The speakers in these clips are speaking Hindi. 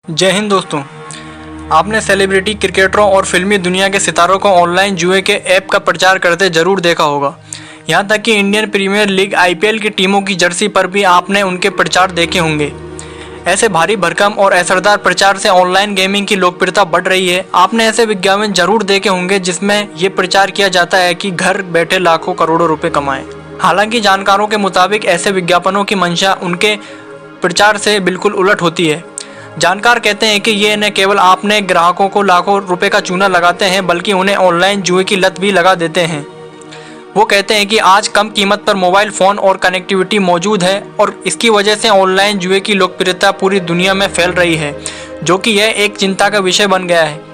जय हिंद दोस्तों। आपने सेलिब्रिटी क्रिकेटरों और फिल्मी दुनिया के सितारों को ऑनलाइन जुए के ऐप का प्रचार करते ज़रूर देखा होगा। यहाँ तक कि इंडियन प्रीमियर लीग IPL की टीमों की जर्सी पर भी आपने उनके प्रचार देखे होंगे। ऐसे भारी भरकम और असरदार प्रचार से ऑनलाइन गेमिंग की लोकप्रियता बढ़ रही है। आपने ऐसे विज्ञापन जरूर देखे होंगे जिसमें ये प्रचार किया जाता है कि घर बैठे लाखों करोड़ों रुपए कमाएं। हालांकि जानकारों के मुताबिक ऐसे विज्ञापनों की मंशा उनके प्रचार से बिल्कुल उलट होती है। जानकार कहते हैं कि ये न केवल आपने ग्राहकों को लाखों रुपए का चूना लगाते हैं बल्कि उन्हें ऑनलाइन जुए की लत भी लगा देते हैं। वो कहते हैं कि आज कम कीमत पर मोबाइल फ़ोन और कनेक्टिविटी मौजूद है और इसकी वजह से ऑनलाइन जुए की लोकप्रियता पूरी दुनिया में फैल रही है, जो कि यह एक चिंता का विषय बन गया है।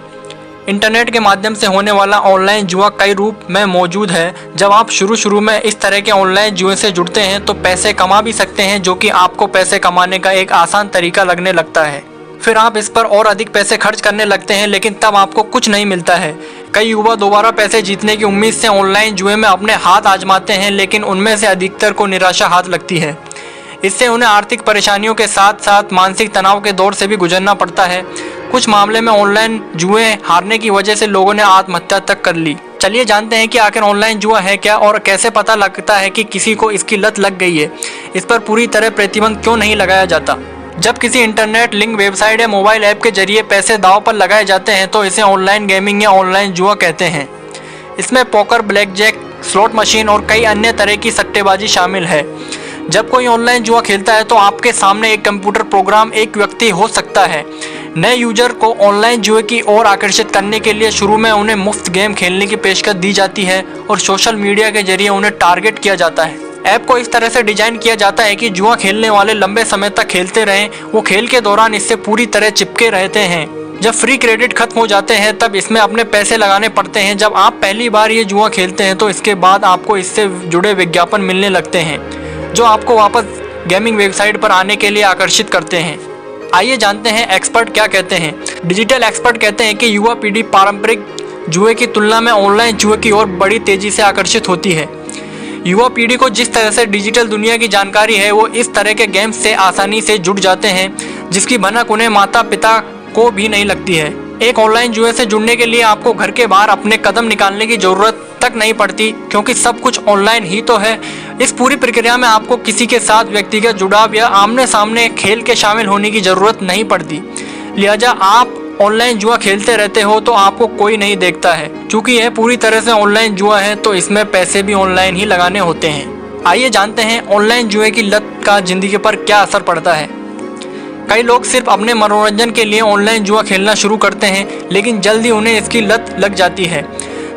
इंटरनेट के माध्यम से होने वाला ऑनलाइन जुआ कई रूप में मौजूद है। जब आप शुरू में इस तरह के ऑनलाइन जुए से जुड़ते हैं तो पैसे कमा भी सकते हैं, जो कि आपको पैसे कमाने का एक आसान तरीका लगने लगता है। फिर आप इस पर और अधिक पैसे खर्च करने लगते हैं, लेकिन तब आपको कुछ नहीं मिलता है। कई युवा दोबारा पैसे जीतने की उम्मीद से ऑनलाइन जुए में अपने हाथ आजमाते हैं, लेकिन उनमें से अधिकतर को निराशा हाथ लगती है। इससे उन्हें आर्थिक परेशानियों के साथ साथ मानसिक तनाव के दौर से भी गुजरना पड़ता है। कुछ मामले में ऑनलाइन जुए हारने की वजह से लोगों ने आत्महत्या तक कर ली। चलिए जानते हैं कि आखिर ऑनलाइन जुआ है क्या और कैसे पता लगता है कि किसी को इसकी लत लग गई है। इस पर पूरी तरह प्रतिबंध क्यों नहीं लगाया जाता। जब किसी इंटरनेट लिंक वेबसाइट या मोबाइल ऐप के जरिए पैसे दांव पर लगाए जाते हैं तो इसे ऑनलाइन गेमिंग या ऑनलाइन जुआ कहते हैं। इसमें poker, black jack, slot machine और कई अन्य तरह की सट्टेबाजी शामिल है। जब कोई ऑनलाइन जुआ खेलता है तो आपके सामने एक कंप्यूटर प्रोग्राम एक व्यक्ति हो सकता है। नए यूजर को ऑनलाइन जुए की ओर आकर्षित करने के लिए शुरू में उन्हें मुफ्त गेम खेलने की पेशकश दी जाती है और सोशल मीडिया के जरिए उन्हें टारगेट किया जाता है। ऐप को इस तरह से डिजाइन किया जाता है कि जुआ खेलने वाले लंबे समय तक खेलते रहें। वो खेल के दौरान इससे पूरी तरह चिपके रहते हैं। जब फ्री क्रेडिट खत्म हो जाते हैं तब इसमें अपने पैसे लगाने पड़ते हैं। जब आप पहली बार ये जुआ खेलते हैं तो इसके बाद आपको इससे जुड़े विज्ञापन मिलने लगते हैं, जो आपको वापस गेमिंग वेबसाइट पर आने के लिए आकर्षित करते हैं। आइए जानते हैं एक्सपर्ट क्या कहते हैं। डिजिटल एक्सपर्ट कहते हैं कि युवा पीढ़ी पारंपरिक जुए की तुलना में ऑनलाइन जुए की ओर बड़ी तेजी से आकर्षित होती है। युवा पीढ़ी को जिस तरह से डिजिटल दुनिया की जानकारी है, वो इस तरह के गेम्स से आसानी से जुड़ जाते हैं, जिसकी भनक उन्हें माता पिता को भी नहीं लगती है। एक ऑनलाइन जुए से जुड़ने के लिए आपको घर के बाहर अपने कदम निकालने की जरूरत तक नहीं पड़ती, क्योंकि सब कुछ ऑनलाइन ही तो है। इस पूरी प्रक्रिया में आपको किसी के साथ व्यक्तिगत जुड़ाव या आमने सामने खेल के शामिल होने की जरूरत नहीं पड़ती। लिहाजा आप ऑनलाइन जुआ खेलते रहते हो तो आपको कोई नहीं देखता है। चूंकि यह पूरी तरह से ऑनलाइन जुआ है तो इसमें पैसे भी ऑनलाइन ही लगाने होते हैं। आइए जानते हैं ऑनलाइन जुए की लत का जिंदगी पर क्या असर पड़ता है। कई लोग सिर्फ अपने मनोरंजन के लिए ऑनलाइन जुआ खेलना शुरू करते हैं, लेकिन जल्द ही उन्हें इसकी लत लग जाती है।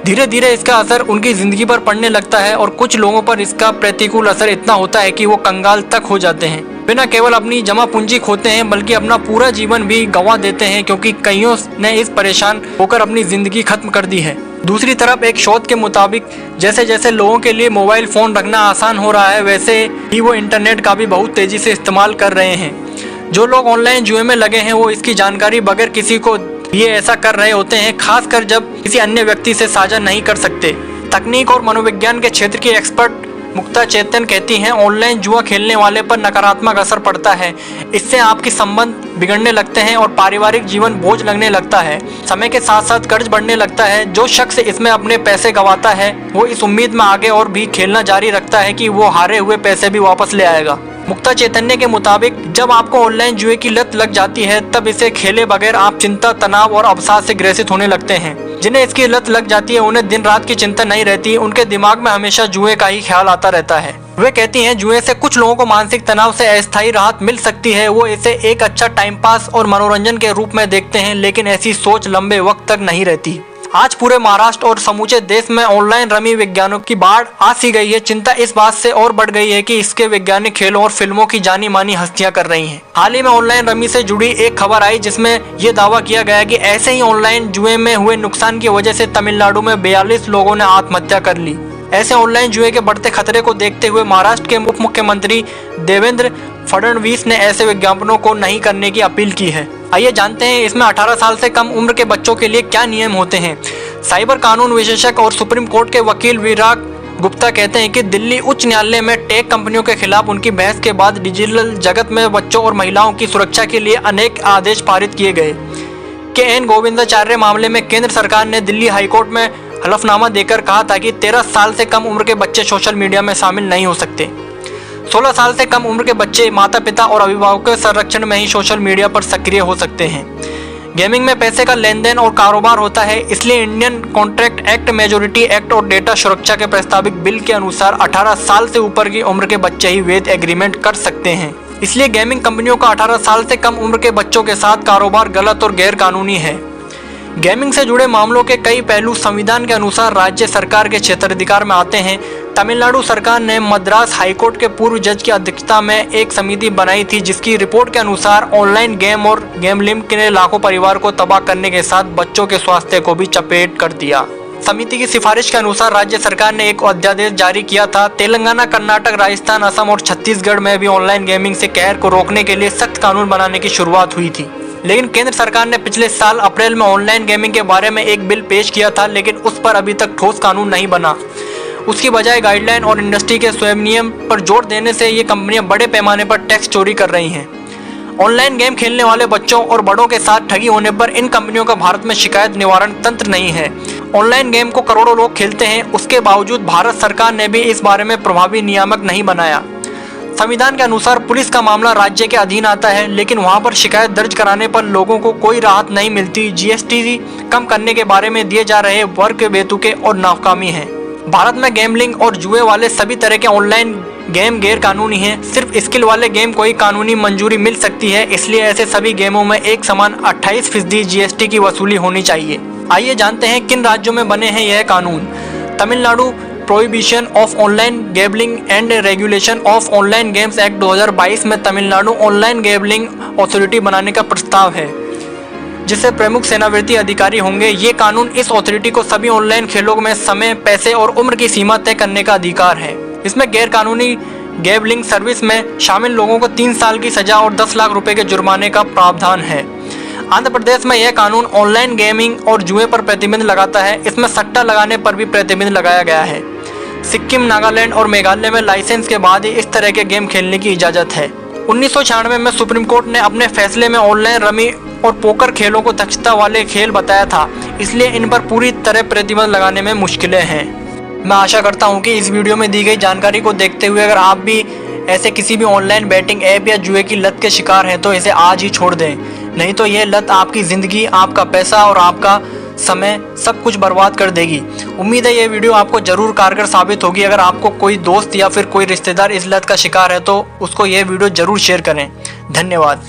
धीरे धीरे इसका असर उनकी ज़िंदगी पर पड़ने लगता है और कुछ लोगों पर इसका प्रतिकूल असर इतना होता है कि वो कंगाल तक हो जाते हैं। वे न केवल अपनी जमा पूंजी खोते हैं बल्कि अपना पूरा जीवन भी गंवा देते हैं, क्योंकि कईयों ने इस परेशान होकर अपनी ज़िंदगी खत्म कर दी है। दूसरी तरफ एक शोध के मुताबिक जैसे जैसे लोगों के लिए मोबाइल फ़ोन रखना आसान हो रहा है, वैसे ही वो इंटरनेट का भी बहुत तेज़ी से इस्तेमाल कर रहे हैं। जो लोग ऑनलाइन जुए में लगे हैं वो इसकी जानकारी बगैर किसी को ये ऐसा कर रहे होते हैं, खासकर जब किसी अन्य व्यक्ति से साझा नहीं कर सकते। तकनीक और मनोविज्ञान के क्षेत्र की एक्सपर्ट मुक्ता चैतन्य कहती हैं, ऑनलाइन जुआ खेलने वाले पर नकारात्मक असर पड़ता है। इससे आपके संबंध बिगड़ने लगते हैं और पारिवारिक जीवन बोझ लगने लगता है। समय के साथ साथ कर्ज बढ़ने लगता है। जो शख्स इसमें अपने पैसे गंवाता है वो इस उम्मीद में आगे और भी खेलना जारी रखता है कि वो हारे हुए पैसे भी वापस ले आएगा। मुक्ता चैतन्य के मुताबिक जब आपको ऑनलाइन जुए की लत लग जाती है तब इसे खेले बगैर आप चिंता, तनाव और अवसाद से ग्रसित होने लगते हैं। जिन्हें इसकी लत लग जाती है उन्हें दिन रात की चिंता नहीं रहती, उनके दिमाग में हमेशा जुए का ही ख्याल आता रहता है। वे कहती हैं जुए से कुछ लोगों को मानसिक तनाव से अस्थायी राहत मिल सकती है। वो इसे एक अच्छा टाइम पास और मनोरंजन के रूप में देखते हैं, लेकिन ऐसी सोच लंबे वक्त तक नहीं रहती। आज पूरे महाराष्ट्र और समूचे देश में ऑनलाइन रमी विज्ञानों की बाढ़ आ सी गई है। चिंता इस बात से और बढ़ गई है कि इसके वैज्ञानिक खेलों और फिल्मों की जानी मानी हस्तियां कर रही हैं। हाल ही में ऑनलाइन रमी से जुड़ी एक खबर आई जिसमें यह दावा किया गया कि ऐसे ही ऑनलाइन जुए में हुए नुकसान की वजह से तमिलनाडु में 42 लोगों ने आत्महत्या कर ली। ऐसे ऑनलाइन जुए के बढ़ते खतरे को देखते हुए महाराष्ट्र के उप मुख्यमंत्री देवेंद्र फडणवीस ने ऐसे विज्ञापनों को नहीं करने की अपील की है। आइए जानते हैं इसमें 18 साल से कम उम्र के बच्चों के लिए क्या नियम होते हैं। साइबर कानून विशेषज्ञ और सुप्रीम कोर्ट के वकील विराग गुप्ता कहते हैं कि दिल्ली उच्च न्यायालय में टेक कंपनियों के खिलाफ उनकी बहस के बाद डिजिटल जगत में बच्चों और महिलाओं की सुरक्षा के लिए अनेक आदेश पारित किए गए। के.एन. गोविंदाचार्य मामले में केंद्र सरकार ने दिल्ली हाईकोर्ट में हलफनामा देकर कहा था कि 13 साल से कम उम्र के बच्चे सोशल मीडिया में शामिल नहीं हो सकते। 16 साल से कम उम्र के बच्चे माता पिता और अभिभावकों के संरक्षण में ही सोशल मीडिया पर सक्रिय हो सकते हैं। गेमिंग में पैसे का लेन देन और कारोबार होता है, इसलिए Indian contract act, majority act और डेटा सुरक्षा के प्रस्तावित बिल के अनुसार 18 साल से ऊपर की उम्र के बच्चे ही वैध एग्रीमेंट कर सकते हैं। इसलिए गेमिंग कंपनियों का 18 साल से कम उम्र के बच्चों के साथ कारोबार गलत और गैर कानूनी है। गेमिंग से जुड़े मामलों के कई पहलू संविधान के अनुसार राज्य सरकार के क्षेत्राधिकार में आते हैं। तमिलनाडु सरकार ने मद्रास हाईकोर्ट के पूर्व जज की अध्यक्षता में एक समिति बनाई थी, जिसकी रिपोर्ट के अनुसार ऑनलाइन गेम और गैम्बलिंग ने लाखों परिवार को तबाह करने के साथ बच्चों के स्वास्थ्य को भी चपेट कर दिया। समिति की सिफारिश के अनुसार राज्य सरकार ने एक अध्यादेश जारी किया था। तेलंगाना, कर्नाटक, राजस्थान, असम और छत्तीसगढ़ में भी ऑनलाइन गेमिंग से कहर को रोकने के लिए सख्त कानून बनाने की शुरुआत हुई थी। लेकिन केंद्र सरकार ने पिछले साल अप्रैल में ऑनलाइन गेमिंग के बारे में एक बिल पेश किया था, लेकिन उस पर अभी तक ठोस कानून नहीं बना। उसकी बजाय गाइडलाइन और इंडस्ट्री के स्वयं नियम पर जोर देने से ये कंपनियां बड़े पैमाने पर टैक्स चोरी कर रही हैं। ऑनलाइन गेम खेलने वाले बच्चों और बड़ों के साथ ठगी होने पर इन कंपनियों का भारत में शिकायत निवारण तंत्र नहीं है। ऑनलाइन गेम को करोड़ों लोग खेलते हैं, उसके बावजूद भारत सरकार ने भी इस बारे में प्रभावी नियामक नहीं बनाया। संविधान के अनुसार पुलिस का मामला राज्य के अधीन आता है, लेकिन वहां पर शिकायत दर्ज कराने पर लोगों को कोई राहत नहीं मिलती। जीएसटी कम करने के बारे में दिए जा रहे वर्क बेतुके और नाकामी हैं। भारत में गैम्बलिंग और जुए वाले सभी तरह के ऑनलाइन गेम गैर कानूनी हैं। सिर्फ स्किल वाले गेम को ही कानूनी मंजूरी मिल सकती है, इसलिए ऐसे सभी गेमों में एक समान 28% जीएसटी की वसूली होनी चाहिए। आइए जानते हैं किन राज्यों में बने हैं यह कानून। Tamil Nadu prohibition of online gambling and regulation of online games act 2022 में तमिलनाडु ऑनलाइन गैम्बलिंग अथॉरिटी बनाने का प्रस्ताव है, जिससे प्रमुख सेनावृत्ति अधिकारी होंगे। ये कानून इस अथॉरिटी को सभी ऑनलाइन खेलों में समय, पैसे और उम्र की सीमा तय करने का अधिकार है। इसमें गैर कानूनी गैम्बलिंग सर्विस में शामिल लोगों को 3 साल की सजा और 10 लाख रुपए के जुर्माने का प्रावधान है। आंध्र प्रदेश में यह कानून ऑनलाइन गेमिंग और जुए पर प्रतिबंध लगाता है। इसमें सट्टा लगाने पर भी प्रतिबंध लगाया गया है। सिक्किम, नागालैंड और मेघालय में लाइसेंस के बाद ही इस तरह के गेम खेलने की इजाज़त है। 1996 में सुप्रीम कोर्ट ने अपने फैसले में ऑनलाइन रमी और पोकर खेलों को दक्षता वाले खेल बताया था, इसलिए इन पर पूरी तरह प्रतिबंध लगाने में मुश्किलें हैं। मैं आशा करता हूं कि इस वीडियो में दी गई जानकारी को देखते हुए अगर आप भी ऐसे किसी भी ऑनलाइन बैटिंग ऐप या जुए की लत के शिकार हैं तो इसे आज ही छोड़ दें, नहीं तो यह लत आपकी ज़िंदगी, आपका पैसा और आपका समय सब कुछ बर्बाद कर देगी। उम्मीद है ये वीडियो आपको जरूर कारगर साबित होगी। अगर आपको कोई दोस्त या फिर कोई रिश्तेदार इस लत का शिकार है तो उसको यह वीडियो जरूर शेयर करें। धन्यवाद।